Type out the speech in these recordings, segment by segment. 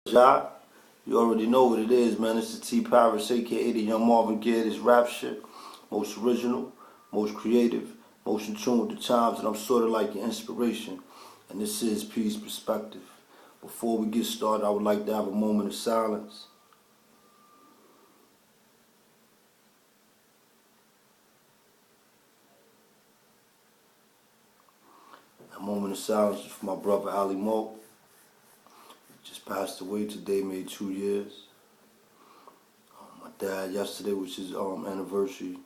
Job. You already know what it is, man. It's the T Paris, aka the Young Marvin Gaye. This rap shit, most original, most creative, most in tune with the times, and I'm sort of like your inspiration. And this is Peace Perspective. Before we get started, I would like to have a moment of silence. A moment of silence is for my brother Ali Mo. Just passed away today, made 2 years. My dad yesterday was his anniversary.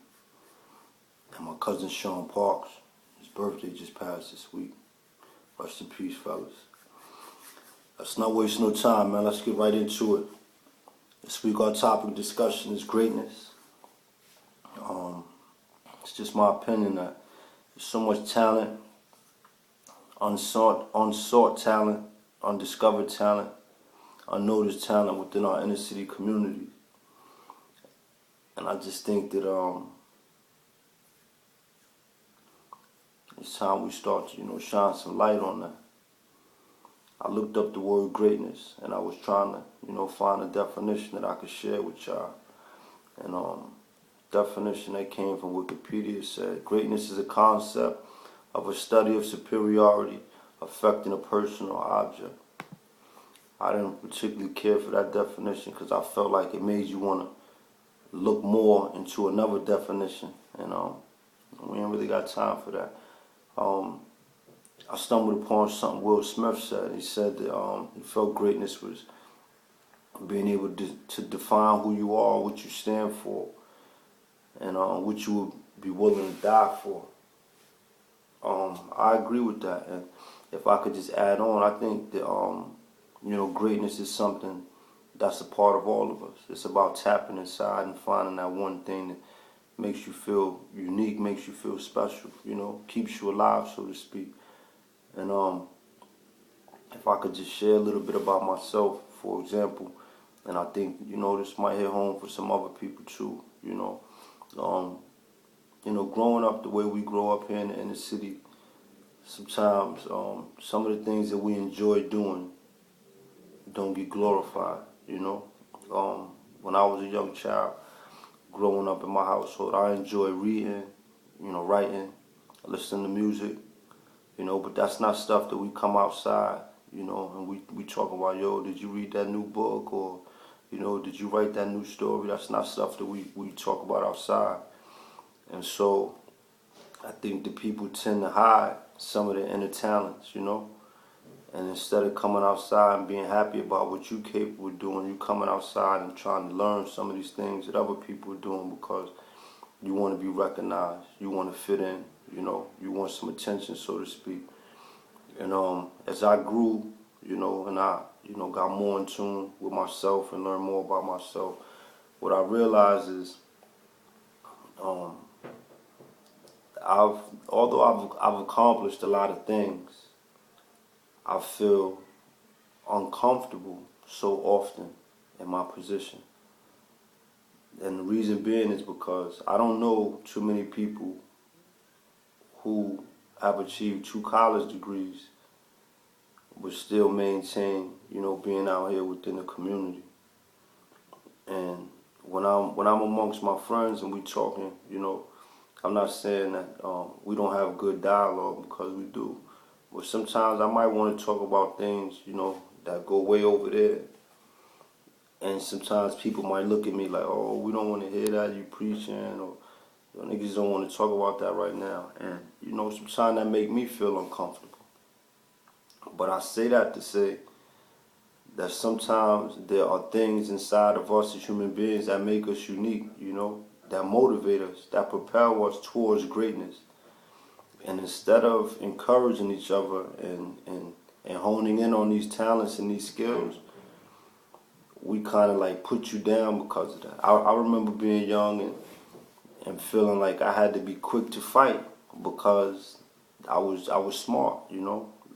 And my cousin Sean Parks, his birthday just passed this week. Rest in peace, fellas. Let's not waste no time, man. Let's get right into it. This week our topic of discussion is greatness. It's just my opinion that there's so much talent, unsought talent, undiscovered talent, unnoticed talent within our inner city community. And I just think that it's time we start to, shine some light on that. I looked up the word greatness and I was trying to, find a definition that I could share with y'all. And definition that came from Wikipedia said, greatness is a concept of a study of superiority affecting a person or object. I didn't particularly care for that definition because I felt like it made you want to look more into another definition. And we ain't really got time for that. I stumbled upon something Will Smith said. He said that he felt greatness was being able to define who you are, what you stand for, and what you would be willing to die for. I agree with that. And if I could just add on, I think that greatness is something that's a part of all of us. It's about tapping inside and finding that one thing that makes you feel unique, makes you feel special, keeps you alive, so to speak. And if I could just share a little bit about myself, for example, and I think, this might hit home for some other people too, growing up the way we grow up here in the city, sometimes some of the things that we enjoy doing don't get glorified, When I was a young child, growing up in my household, I enjoy reading, writing, listening to music, but that's not stuff that we come outside, and we talk about, yo, did you read that new book, or, did you write that new story? That's not stuff that we talk about outside. And so I think that people tend to hide some of their inner talents, and instead of coming outside and being happy about what you're capable of doing, you coming outside and trying to learn some of these things that other people are doing because you want to be recognized, you want to fit in, you want some attention, so to speak. And as I grew, and I, got more in tune with myself and learned more about myself, what I realized is, although I've accomplished a lot of things, I feel uncomfortable so often in my position. And the reason being is because I don't know too many people who have achieved 2 college degrees but still maintain, being out here within the community. And when I'm amongst my friends and we talking, I'm not saying that we don't have good dialogue, because we do. But sometimes I might want to talk about things, that go way over there. And sometimes people might look at me like, oh, we don't want to hear that, you preaching, or niggas don't want to talk about that right now. And, sometimes that make me feel uncomfortable. But I say that to say that sometimes there are things inside of us as human beings that make us unique, that motivate us, that propel us towards greatness. And instead of encouraging each other and honing in on these talents and these skills, we kind of like put you down because of that. I remember being young and feeling like I had to be quick to fight because I was smart,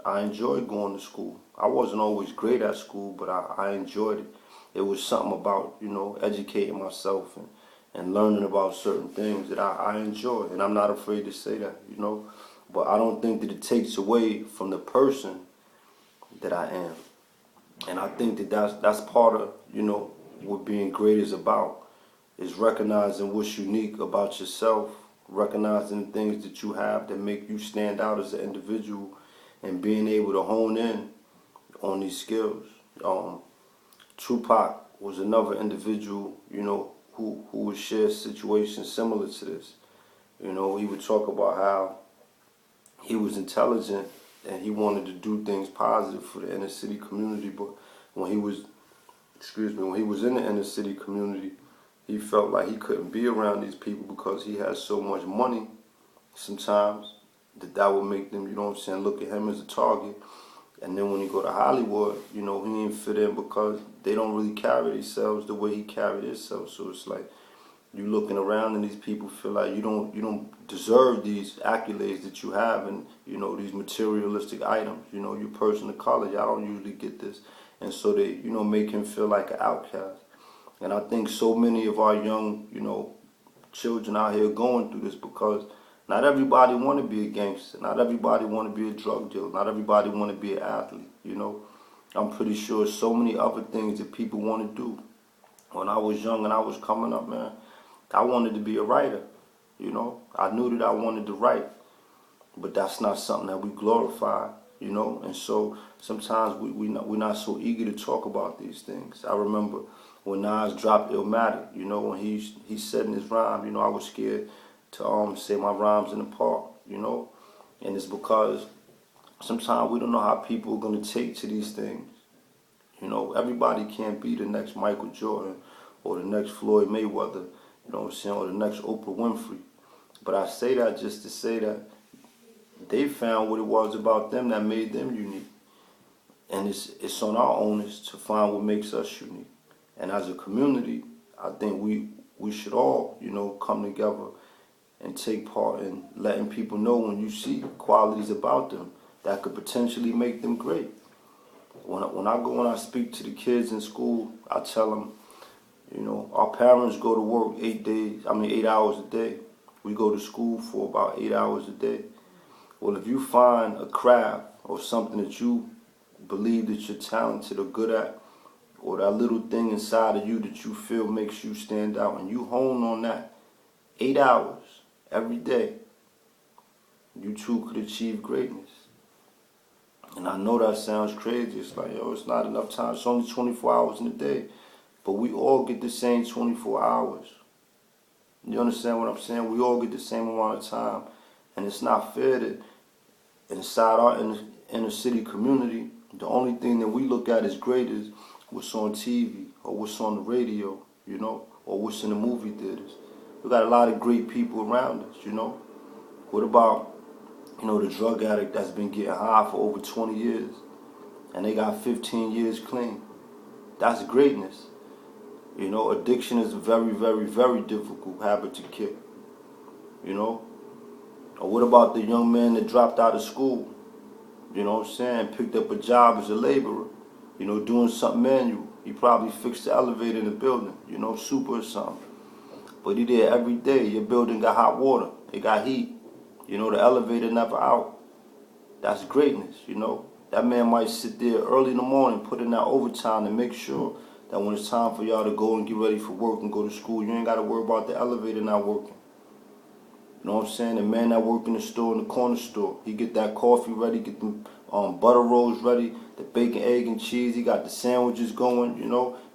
I enjoyed going to school. I wasn't always great at school, but I enjoyed it. It was something about, educating myself and learning about certain things that I enjoy. And I'm not afraid to say that, But I don't think that it takes away from the person that I am. And I think that that's part of, what being great is about, is recognizing what's unique about yourself, recognizing the things that you have that make you stand out as an individual, and being able to hone in on these skills. Tupac was another individual, who would share situations similar to this. He would talk about how he was intelligent and he wanted to do things positive for the inner city community, but when he was, when he was in the inner city community, he felt like he couldn't be around these people because he had so much money sometimes that would make them, look at him as a target. And then when he go to Hollywood, he ain't fit in because they don't really carry themselves the way he carried himself. So it's like you looking around and these people feel like you don't deserve these accolades that you have, and these materialistic items. You're a person of color, y'all don't usually get this, and so they make him feel like an outcast. And I think so many of our young children out here going through this because not everybody want to be a gangster. Not everybody want to be a drug dealer. Not everybody want to be an athlete. I'm pretty sure so many other things that people want to do. When I was young and I was coming up, man, I wanted to be a writer. I knew that I wanted to write, but that's not something that we glorify. And so sometimes we're not so eager to talk about these things. I remember when Nas dropped Illmatic, when he said in his rhyme, I was scared to say my rhymes in the park, and it's because sometimes we don't know how people are going to take to these things. Everybody can't be the next Michael Jordan or the next Floyd Mayweather, or the next Oprah Winfrey. But I say that just to say that they found what it was about them that made them unique. And it's on our onus to find what makes us unique. And as a community, I think we should all, come together and take part in letting people know when you see qualities about them that could potentially make them great. When I go and I speak to the kids in school, I tell them, our parents go to work 8 hours a day. We go to school for about 8 hours a day. Well, if you find a craft or something that you believe that you're talented or good at, or that little thing inside of you that you feel makes you stand out, and you hone on that 8 hours every day, you too could achieve greatness. And I know that sounds crazy. It's like, it's not enough time. It's only 24 hours in a day. But we all get the same 24 hours. You understand what I'm saying? We all get the same amount of time. And it's not fair that inside our inner city community, the only thing that we look at as great is what's on TV or what's on the radio, or what's in the movie theaters. We got a lot of great people around us, What about, the drug addict that's been getting high for over 20 years and they got 15 years clean? That's greatness. Addiction is a very, very, very difficult habit to kick. Or what about the young man that dropped out of school, picked up a job as a laborer, doing something manual. He probably fixed the elevator in the building, super or something. But he did every day. Your building got hot water. It got heat. The elevator never out. That's greatness, That man might sit there early in the morning, put in that overtime to make sure that when it's time for y'all to go and get ready for work and go to school, you ain't got to worry about the elevator not working. You know what I'm saying? The man that work in the store, in the corner store, he get that coffee ready, get them butter rolls ready, the bacon, egg, and cheese. He got the sandwiches going,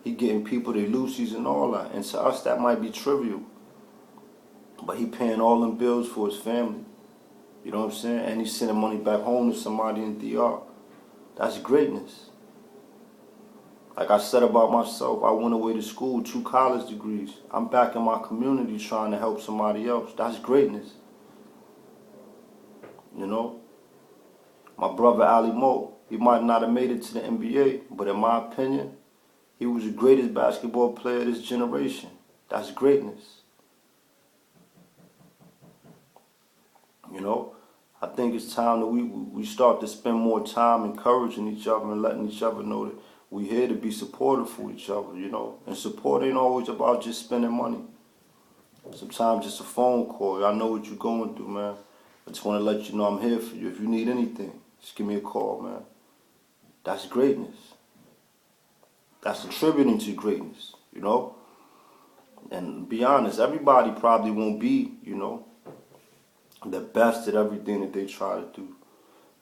He getting people their Lucy's and all that. And to us, that might be trivial. But he paying all them bills for his family. You know what I'm saying? And he's sending money back home to somebody in DR. That's greatness. Like I said about myself, I went away to school, 2 college degrees. I'm back in my community trying to help somebody else. That's greatness. My brother Ali Mo, he might not have made it to the NBA, but in my opinion, he was the greatest basketball player of this generation. That's greatness. I think it's time that we start to spend more time encouraging each other and letting each other know that we here to be supportive for each other, And support ain't always about just spending money. Sometimes just a phone call. I know what you're going through, man. I just want to let you know I'm here for you. If you need anything, just give me a call, man. That's greatness. that's attributing to greatness, you know? And be honest, everybody probably won't be, you know, the best at everything that they try to do.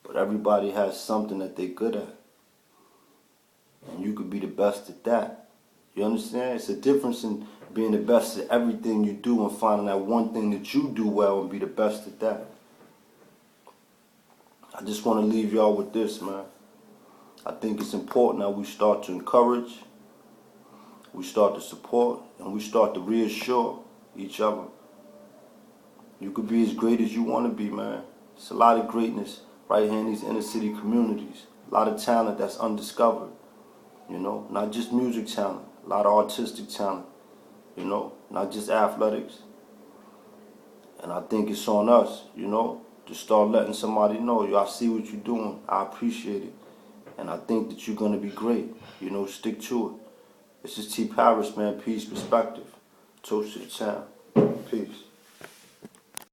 But everybody has something that they're good at. And you could be the best at that. You understand? It's a difference in being the best at everything you do and finding that one thing that you do well and be the best at that. I just want to leave y'all with this, man. I think it's important that we start to encourage, we start to support, and we start to reassure each other. You could be as great as you want to be, man. It's a lot of greatness right here in these inner city communities. A lot of talent that's undiscovered, you know. Not just music talent, a lot of artistic talent, you know. Not just athletics. And I think it's on us, you know, to start letting somebody know, yo, I see what you're doing. I appreciate it. And I think that you're going to be great. You know, stick to it. This is T. Paris, man. Peace, perspective. Toast to the town. Peace.